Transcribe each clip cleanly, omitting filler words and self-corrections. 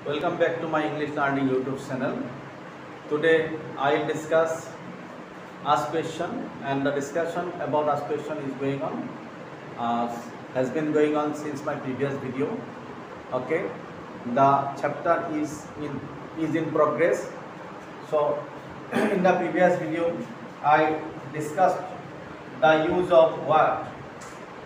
Welcome back to my English Learning YouTube channel. Today I will discuss Ask Question, and the discussion about Ask Question is going on, has been going on since my previous video. Okay, the chapter is in progress. So in the previous video I discussed the use of what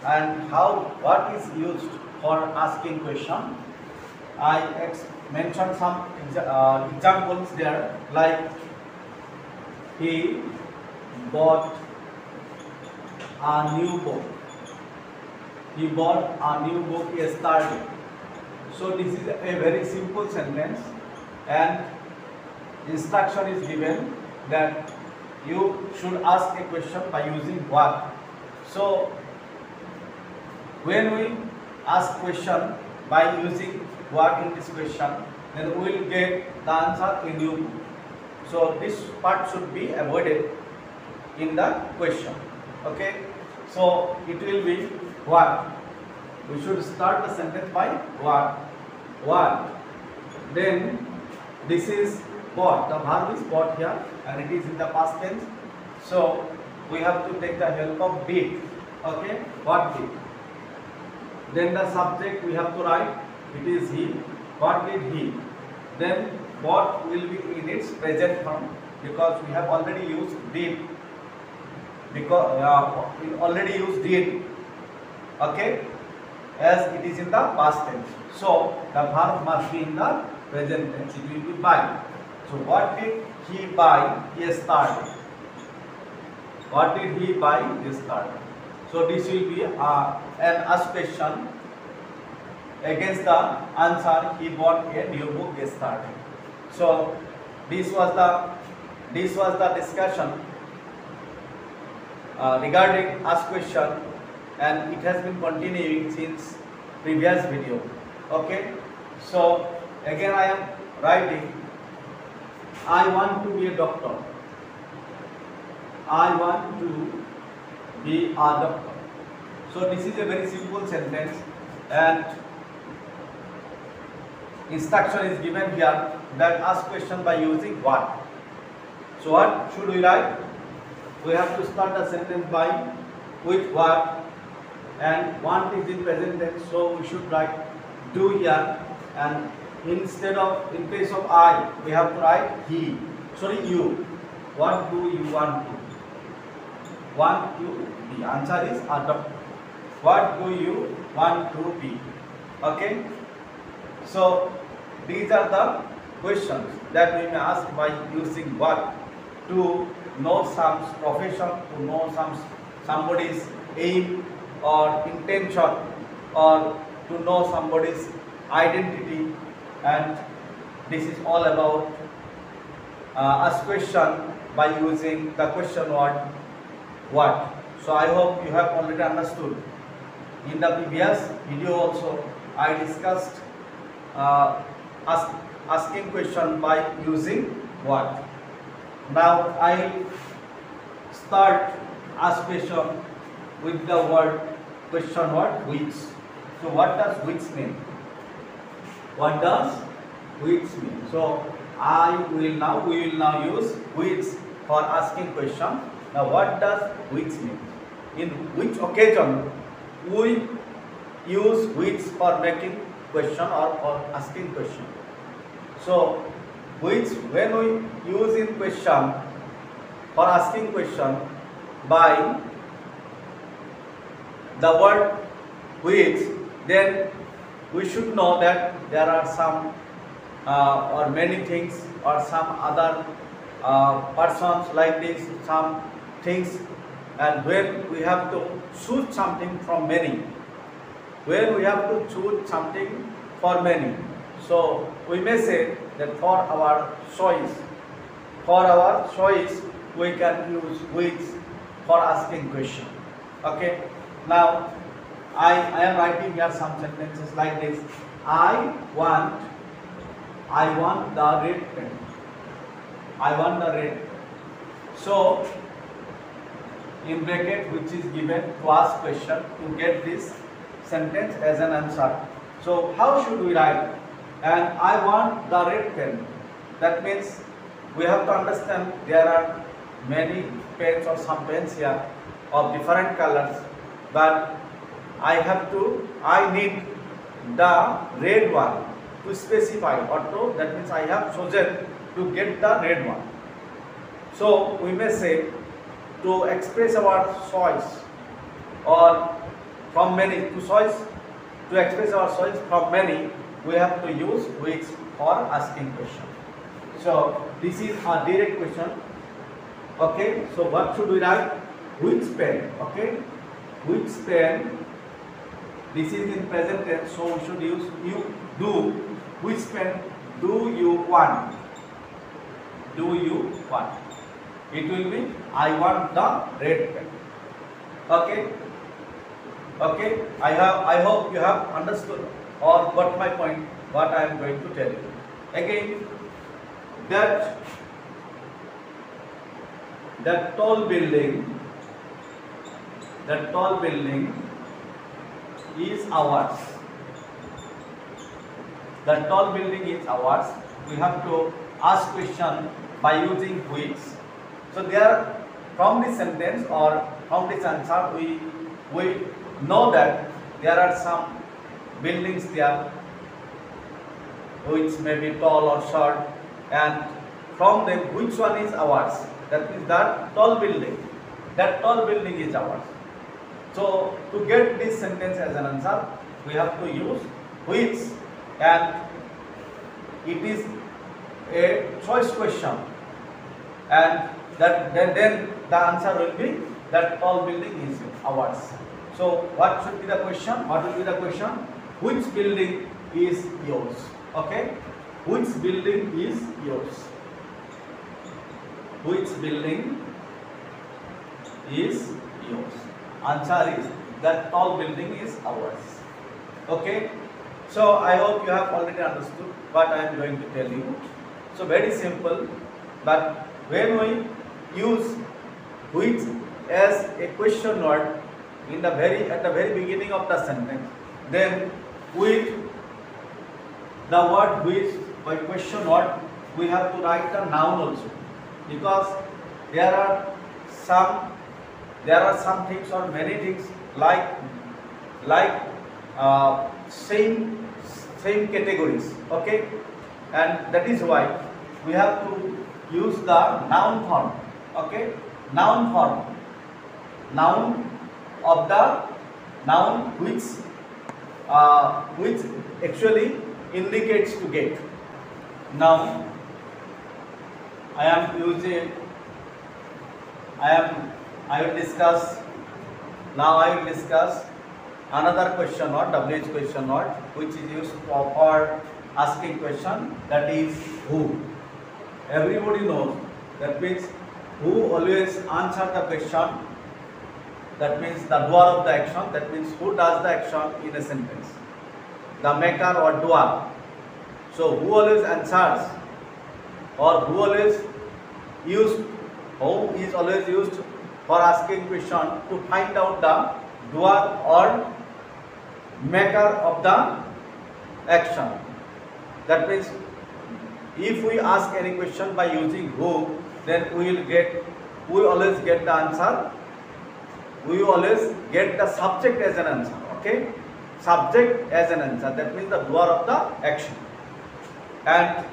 and what is used for asking question. I mentioned some examples there, like he bought a new book. He bought a new book yesterday. So this is a very simple sentence, and instruction is given that you should ask a question by using what. So when we ask question by using what in this question, then we will get the answer in new book. So this part should be avoided in the question. Okay, so it will be what. We should start the sentence by what. Then this is bought. The verb is bought here, and it is in the past tense. So we have to take the help of did. Okay, what did. Then the subject we have to write, it is he. What did he? Then what will be in its present form, because we have already used did, because we already used did. Okay, as it is in the past tense. So the verb must be in the present tense. It will be buy. So what did he buy yesterday? What did he buy yesterday? So this will be an ask question against the answer, he bought a new book yesterday. So this was the discussion regarding ask question, and it has been continuing since previous video. Okay, so again I am writing, I want to be a doctor. I want to be a doctor. So this is a very simple sentence, and instruction is given here that ask question by using what. So what should we write? We have to start the sentence by with what, and want is in present tense, so we should write do here, and in place of I we have to write he. Sorry, you. What do you want to? Want to be. Answer is a doctor. What do you want to be? Okay. So these are the questions that we may ask by using what, to know some profession, to know somebody's aim or intention, or to know somebody's identity, and this is all about ask question by using the question word what. So I hope you have already understood. In the previous video also I discussed asking question by using what. Now I will start ask question with the question word which. So what does which mean? What does which mean? So we will now use which for asking question. Now what does which mean? In which occasion we use which for making question or for asking question? So which, when we use in question for asking question by the word which, then we should know that there are some or many things or some other persons like this, some things, and when we have to choose something from many, when we have to choose something for many, so we may say that for our choice we can use which for asking question. Okay, now I am writing here some sentences like this. I want the red pen. I want the red pen. So in bracket which is given to ask question to get this sentence as an answer. So how should we write? and I want the red pen. That means we have to understand there are many pens or some pens here of different colors, but I need the red one to specify, or to, that means I have chosen to get the red one. So we may say, to express our choice or from many to choice, to express our choice from many, we have to use which for asking question. So this is a direct question. Okay, so what should we write? Which pen? Okay, which pen? This is in present tense, so we should use you do. Which pen do you want? Do you want? It will be I want the red pen. Okay. Okay. I hope you have understood or got my point. What I am going to tell you. Again, that tall building is ours. The tall building is ours. We have to ask question by using which. So there, from this sentence or from this answer, we know that there are some buildings there which may be tall or short, and from them which one is ours? That means that tall building. That tall building is ours. So to get this sentence as an answer, we have to use which, and it is a choice question, and then the answer will be that tall building is ours. So what should be the question? What will be the question? Which building is yours? Okay, which building is yours? Which building is yours? Answer is that tall building is ours. Okay, so I hope you have already understood what I am going to tell you. So very simple, but when we use which as a question word at the very beginning of the sentence, then with the word which by question word, we have to write the noun also, because there are some things or many things like same categories. Okay, and that is why we have to use the noun form. Okay, noun form, noun of the noun which actually indicates to get. Now I will discuss another question or WH question word which is used for asking question, that is who. Everybody knows, that means who always answer the question, that means the doer of the action, that means who does the action in a sentence, the maker or doer. So who always answers, or who is always used for asking question to find out the doer or maker of the action. That means if we ask any question by using who, then we always get the answer. We always get the subject as an answer. Okay, subject as an answer. That means the doer of the action. And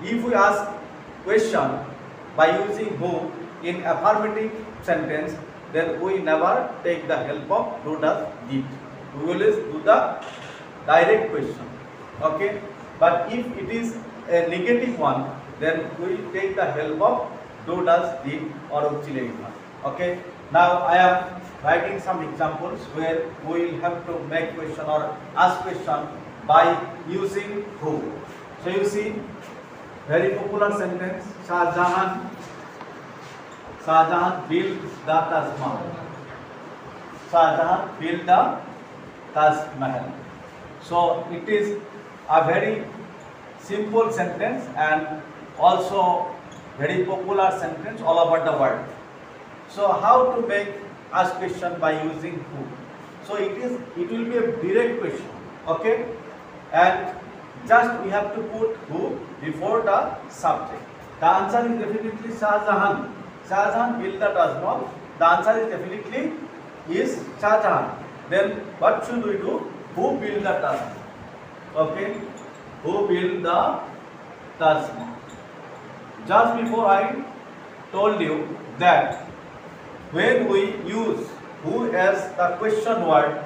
if we ask question by using who in affirmative sentence, then we never take the help of do, does, did. We always do the direct question. Okay, but if it is a negative one, then we take the help of do, does, did or auxiliary one. Okay, now I am writing some examples where we will have to make question or ask question by using who. So you see, very popular sentence, Shah Jahan built the Taj Mahal. Shah Jahan built the Taj Mahal. So it is a very simple sentence and also very popular sentence all over the world. So how to make ask question by using who? So it will be a direct question. Okay, and just we have to put who before the subject. The answer is definitely Shah Jahan. Shah Jahan built the Taj Mahal. The answer is definitely is Shah Jahan. Then what should we do? Who built the Taj Mahal? Okay, who built the Taj Mahal? Just before I told you that when we use who as the question word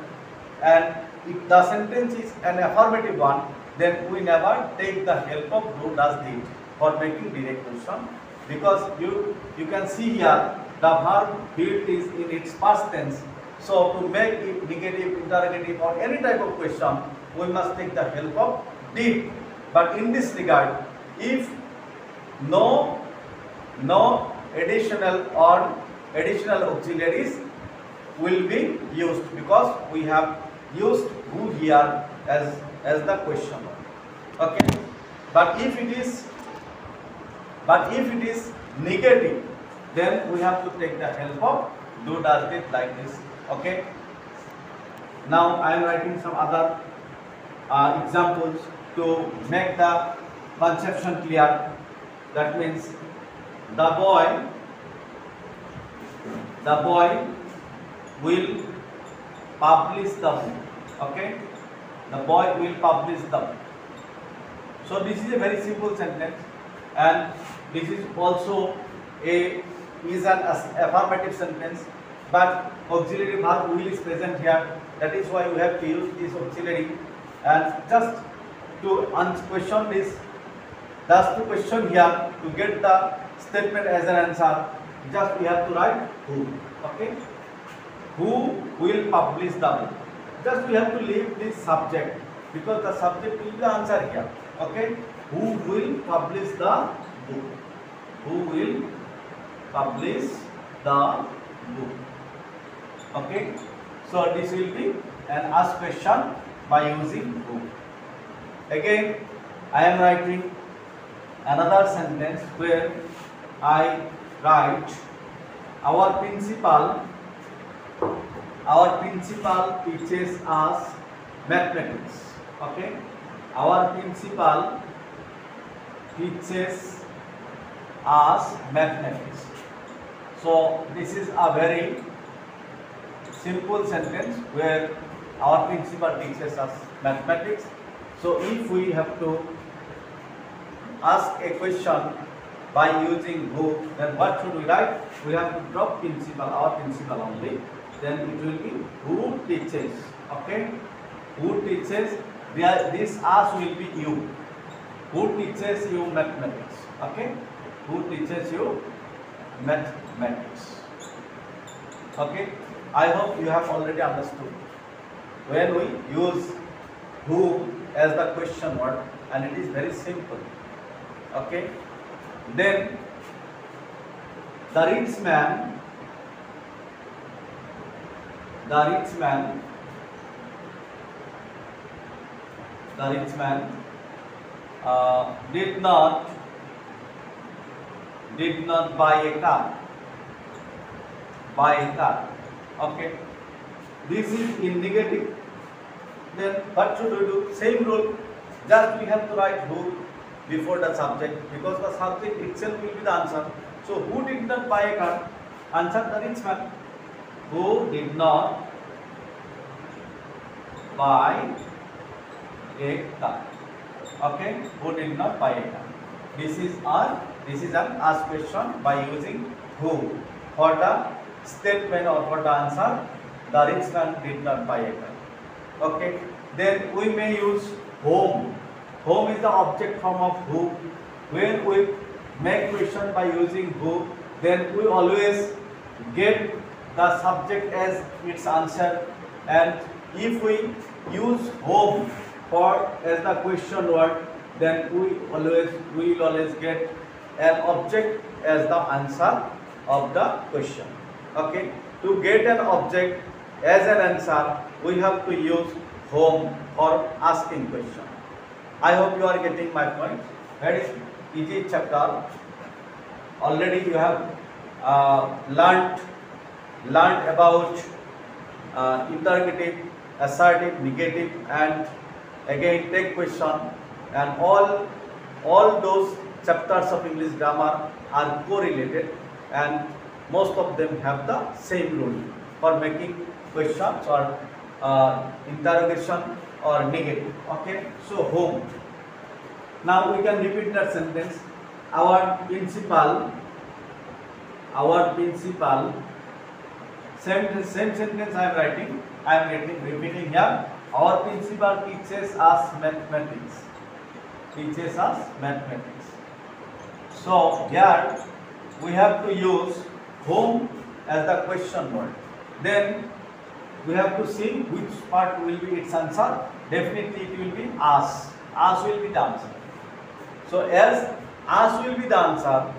and if the sentence is an affirmative one, then we never take the help of who does it for making direct question, because you can see here the verb built is in its past tense. So to make it negative, interrogative or any type of question, we must take the help of did. But in this regard, if no additional or additional auxiliaries will be used, because we have used who here as the question. Okay, but if it is negative, then we have to take the help of do, does, did, like this. Okay, now I am writing some other examples to make the conception clear. That means the boy will publish the book. Okay, the boy will publish the book. So this is a very simple sentence, and this is also an affirmative sentence, but auxiliary verb will is present here. That is why we have to use this auxiliary. And just to question this, just to question here, to get the statement as an answer, just we have to write who. Okay, who will publish the book. Just we have to leave this subject, because the subject will be the answer here. Okay, who will publish the book? Who will publish the book? Okay, so this will be an ask question by using who. Again, I am writing another sentence where I write our principal teaches us mathematics. Okay, our principal teaches us mathematics. So this is a very simple sentence where our principal teaches us mathematics. So if we have to ask a question by using who, then what should we write? We have to drop principal, our principal only. Then it will be who teaches. Okay, who teaches? This us will be you. Who teaches you mathematics? Okay, who teaches you mathematics? Okay, I hope you have already understood. When we use who as the question word, and it is very simple. Okay, then the rich man did not buy a car. Okay, this is in negative. Then what should we do? Same rule. Just we have to write who before the subject, because the subject itself will be the answer. So who did not buy a car? Answer, the rich man. Who did not buy a car? Okay, who did not buy a car? This is an ask question by using who for the statement or for the answer. The rich man did not buy a car. Okay, then we may use whom. Whom is the object form of who. When we make question by using who, then we always get the subject as its answer, and if we use whom for as the question word, then we will always get an object as the answer of the question. Okay, to get an object as an answer, we have to use whom for asking question. I hope you are getting my point. That is easy chapter. Already you have learnt about interrogative, assertive, negative, and again take question. and all those chapters of English grammar are correlated, and most of them have the same rule for making questions or interrogation or negative. Okay, so home. Now we can repeat that sentence. Our principal. Same sentence I am writing. I am repeating here. Our principal teaches us mathematics. So here we have to use whom as the question word. Then we have to see which part will be its answer. Definitely it will be us. Us will be the answer. So as us will be the answer,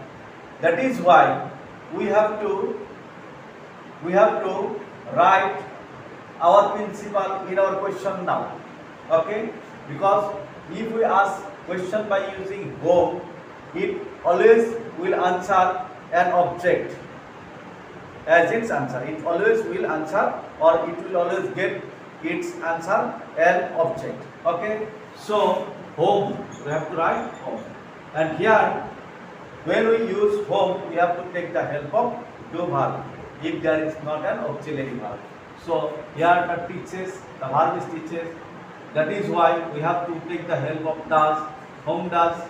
that is why we have to write our principal in our question now. Okay, because if we ask question by using whom, it always will answer an object as its answer. It always will answer, or it will always get its answer an object. Okay, so home, we have to write home, and here when we use home, we have to take the help of do verb if there is not an auxiliary verb. So here the teaches, the verb is teaches. That is why we have to take the help of does. Home does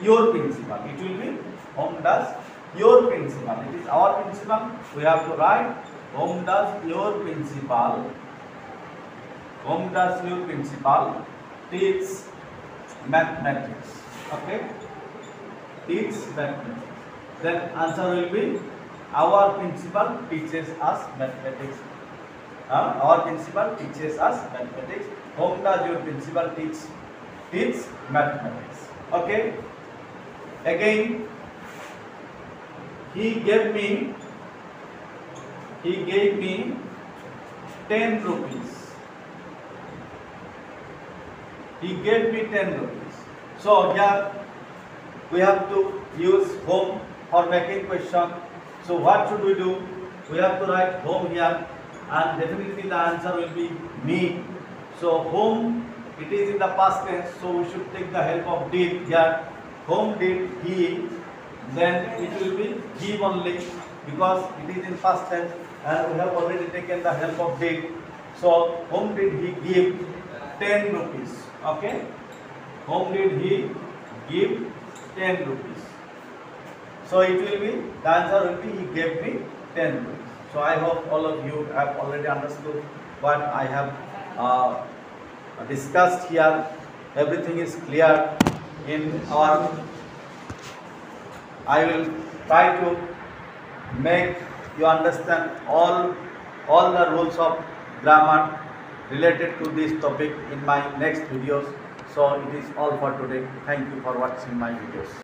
your principal. It will be home does your principal. It is our principal. We have to write home does your principal. Home does your principal teach mathematics. Okay, teach mathematics. Then answer will be our principal teaches us mathematics. Our principal teaches us mathematics. Whom does your principal teach mathematics? Okay. Again, he gave me 10 rupees. He gave me 10 rupees. So here we have to use whom for making question. So what should we do? We have to write whom here, and definitely the answer will be me. So whom, it is in the past tense, so we should take the help of did here. Whom did he? Then it will be give only, because it is in past tense and we have already taken the help of did. So whom did he give 10 rupees? Okay, whom did he give 10 rupees? So it will be, the answer will be he gave me 10 rupees. So I hope all of you have already understood what I have discussed here. Everything is clear in our. I will try to make you understand all the rules of grammar related to this topic in my next videos. So it is all for today. Thank you for watching my videos.